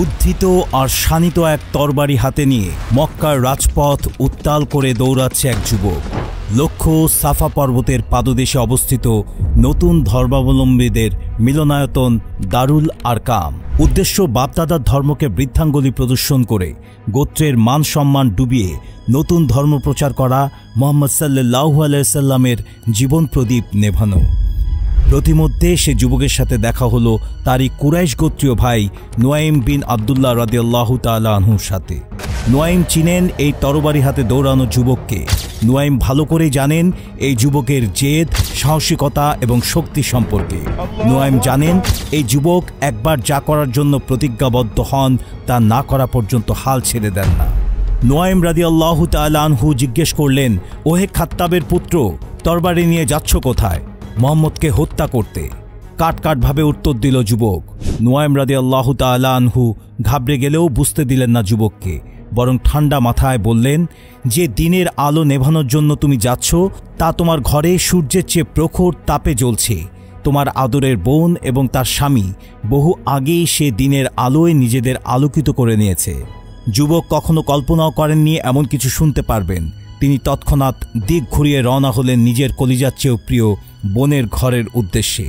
উদ্ধৃত আর শানিত এক তরবারি হাতে নিয়ে মক্কার রাজপথ উত্তাল করে দৌড়াচ্ছে এক যুবক। লক্ষ্য সাফা পর্বতের পাদদেশে অবস্থিত নতুন ধর্মাবলম্বীদের মিলনায়তন দারুল আরকাম। উদ্দেশ্য বাপদাদার ধর্মকে বৃদ্ধাঙ্গুলি প্রদর্শন করে গোত্রের মান সম্মান ডুবিয়ে নতুন ধর্ম প্রচার করা, মুহাম্মদ সাল্লাল্লাহু আলাইহি সাল্লামের জীবন প্রদীপ নেভানো। প্রতিমধ্যে সে যুবকের সাথে দেখা হলো তারই কুরাইশ গোত্রীয় ভাই নুয়াইম বিন আবদুল্লাহ রাদিয়াল্লাহু তাআলা আনহুর সাথে। নুয়াইম চিনেন এই তরবারি হাতে দৌড়ানো যুবককে। নুয়াইম ভালো করেই জানেন এই যুবকের জেদ, সাহসিকতা এবং শক্তি সম্পর্কে। নুয়াইম জানেন এই যুবক একবার যা করার জন্য প্রতিজ্ঞাবদ্ধ হন তা না করা পর্যন্ত হাল ছেড়ে দেন না। নুয়াইম রাদিয়াল্লাহু তাআলা আনহু জিজ্ঞেস করলেন, ওহে খাত্তাবের পুত্র, তরবারি নিয়ে যাচ্ছ কোথায়? মুহাম্মদকে হত্যা করতে। কাটভাবে উত্তর দিল যুবক। নুয়াইম রাদিয়াল্লাহু তাআলা আনহু ঘাবড়ে গেলেও বুঝতে দিলেন না যুবককে, বরং ঠান্ডা মাথায় বললেন, যে দিনের আলো নেভানোর জন্য তুমি যাচ্ছ তা তোমার ঘরে সূর্যের চেয়ে প্রখর তাপে জ্বলছে। তোমার আদরের বোন এবং তার স্বামী বহু আগেই সে দিনের আলোয় নিজেদের আলোকিত করে নিয়েছে। যুবক কখনো কল্পনাও করেননি এমন কিছু শুনতে পারবেন। তিনি তৎক্ষণাৎ দিক ঘুরিয়ে রওনা হলেন নিজের কলিজার চেয়েও প্রিয় বোনের ঘরের উদ্দেশ্যে।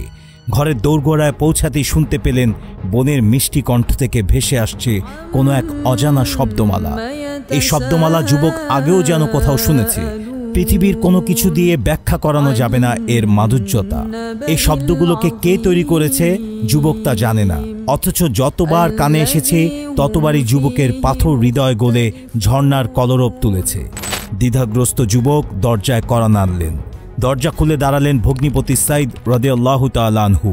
ঘরের দোরগোড়ায় পৌঁছাতেই শুনতে পেলেন বোনের মিষ্টি কণ্ঠ থেকে ভেসে আসছে কোনো এক অজানা শব্দমালা। এই শব্দমালা যুবক আগেও যেন কোথাও শুনেছে। পৃথিবীর কোনো কিছু দিয়ে ব্যাখ্যা করানো যাবে না এর মাধুর্যতা। এই শব্দগুলোকে কে তৈরি করেছে যুবক তা জানে না, অথচ যতবার কানে এসেছে ততবারই যুবকের পাথর হৃদয় গলে ঝর্ণার কলরব তুলেছে। দ্বিধাগ্রস্ত যুবক দরজায় কড়া নাড়লেন। দরজা খুলে দাঁড়ালেন ভগ্নিপতি সাইদ রাদিয়াল্লাহু তাআলা আনহু।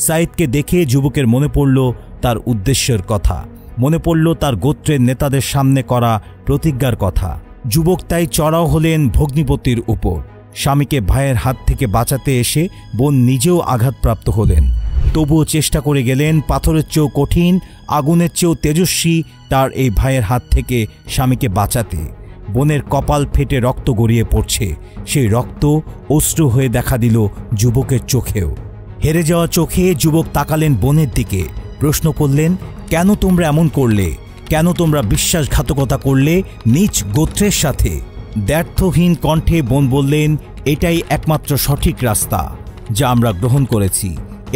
সাইদকে দেখে যুবকের মনে পড়ল তার উদ্দেশ্যের কথা, মনে পড়ল তার গোত্রের নেতাদের সামনে করা প্রতিজ্ঞার কথা। যুবক তাই চড়াও হলেন ভগ্নিপতির উপর। স্বামীকে ভাইয়ের হাত থেকে বাঁচাতে এসে বোন নিজেও আঘাতপ্রাপ্ত হলেন। তবুও চেষ্টা করে গেলেন পাথরের চেয়েও কঠিন, আগুনের চেয়েও তেজস্বী তার এই ভাইয়ের হাত থেকে স্বামীকে বাঁচাতে। বোনের কপাল ফেটে রক্ত গড়িয়ে পড়ছে। সেই রক্ত অশ্রু হয়ে দেখা দিল যুবকের চোখেও। হেরে যাওয়া চোখে যুবক তাকালেন বোনের দিকে, প্রশ্ন করলেন, কেন তোমরা এমন করলে? কেন তোমরা বিশ্বাসঘাতকতা করলে নিজ গোত্রের সাথে? দ্ব্যর্থহীন কণ্ঠে বোন বললেন, এটাই একমাত্র সঠিক রাস্তা যা আমরা গ্রহণ করেছি।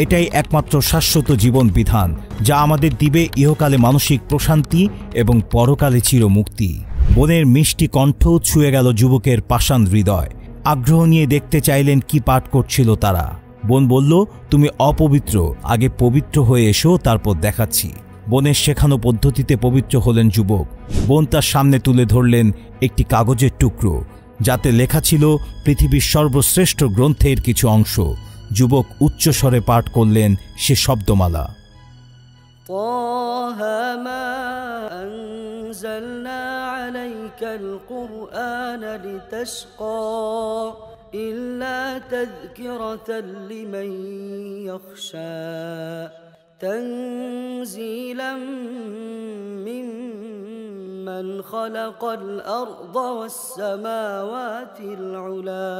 এটাই একমাত্র শাশ্বত জীবন বিধান যা আমাদের দিবে ইহকালে মানসিক প্রশান্তি এবং পরকালে চিরমুক্তি। বোনের মিষ্টি কণ্ঠ ছুঁয়ে গেল যুবকের পাষাণ হৃদয়। আগ্রহ নিয়ে দেখতে চাইলেন কি পাঠ করছিল তারা। বোন বলল, তুমি অপবিত্র, আগে পবিত্র হয়ে এসো, তারপর দেখাচ্ছি। বোনের শেখানো পদ্ধতিতে পবিত্র হলেন যুবক। বোন তার সামনে তুলে ধরলেন একটি কাগজের টুকরো, যাতে লেখা ছিল পৃথিবীর সর্বশ্রেষ্ঠ গ্রন্থের কিছু অংশ। যুবক উচ্চস্বরে পাঠ করলেন সে শব্দমালা। أنزلنا عليك القرآن لتشقى إلا تذكرة لمن يخشى تنزيلا ممن خلق الأرض والسماوات العلا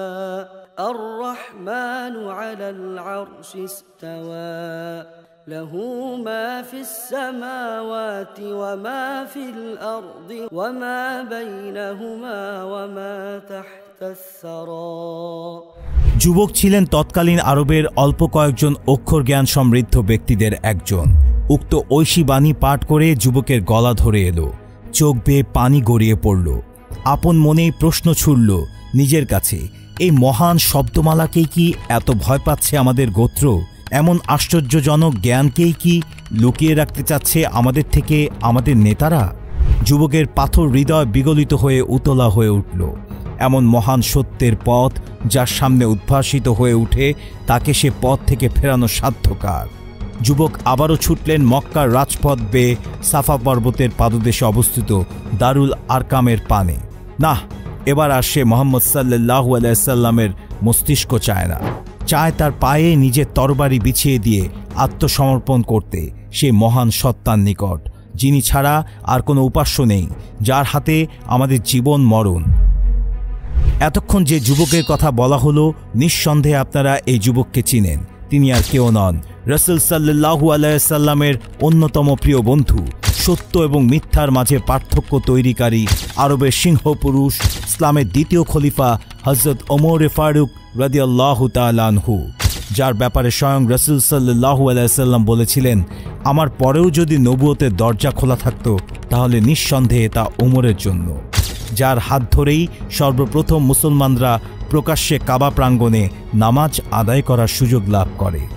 الرحمن على العرش استوى له ما في السماوات وما في الأرض وما بينهما وما تحت الثرى। যুবক ছিলেন তৎকালীন আরবের অল্প কয়েকজন অক্ষর জ্ঞান সমৃদ্ধ ব্যক্তিদের একজন। উক্ত ঐশী বাণী পাঠ করে যুবকের গলা ধরে এলো, চোখ বেয়ে পানি গড়িয়ে পড়ল। আপন মনেই প্রশ্ন ছুড়ল নিজের কাছে, এই মহান শব্দমালাকেই কি এত ভয় পাচ্ছে আমাদের গোত্র? এমন আশ্চর্যজনক জ্ঞানকেই কি লুকিয়ে রাখতে চাচ্ছে আমাদের থেকে আমাদের নেতারা? যুবকের পাথর হৃদয় বিগলিত হয়ে উতলা হয়ে উঠল। এমন মহান সত্যের পথ যার সামনে উদ্ভাসিত হয়ে উঠে তাকে সে পথ থেকে ফেরানো সাধ্যকার। যুবক আবারও ছুটলেন মক্কার রাজপথ বেয়ে সাফা পর্বতের পাদদেশে অবস্থিত দারুল আরকামের পানে। না, এবার আর সে মুহাম্মদ সাল্লাল্লাহু আলাইহি সাল্লামের মস্তিষ্ক চায় না, চায় তার পায়ে নিজের তরবারি বিছিয়ে দিয়ে আত্মসমর্পণ করতে সেই মহান সত্তার নিকট, যিনি ছাড়া আর কোনো উপাস্য নেই, যার হাতে আমাদের জীবন মরণ। এতক্ষণ যে যুবকের কথা বলা হলো, নিঃসন্দেহে আপনারা এই যুবককে চিনেন। তিনি আর কেউ নন, রাসূল সাল্লাল্লাহু আলাইহি সাল্লামের অন্যতম প্রিয় বন্ধু সত্য এবং মিথ্যার মাঝে পার্থক্য তৈরিকারী আরবের সিংহপুরুষ, ইসলামের দ্বিতীয় খলিফা হযরত ওমর ফারুক রাদিয়াল্লাহু তাআলা আনহু, যার ব্যাপারে স্বয়ং রাসূল সাল্লাল্লাহু আলাইহি ওয়াসাল্লাম বলেছিলেন, আমার পরেও যদি নবুয়তের দরজা খোলা থাকতো তাহলে নিঃসন্দেহে তা ওমরের জন্য, যার হাত ধরেই সর্বপ্রথম মুসলমানরা প্রকাশ্যে কাবা প্রাঙ্গণে নামাজ আদায় করার সুযোগ লাভ করে।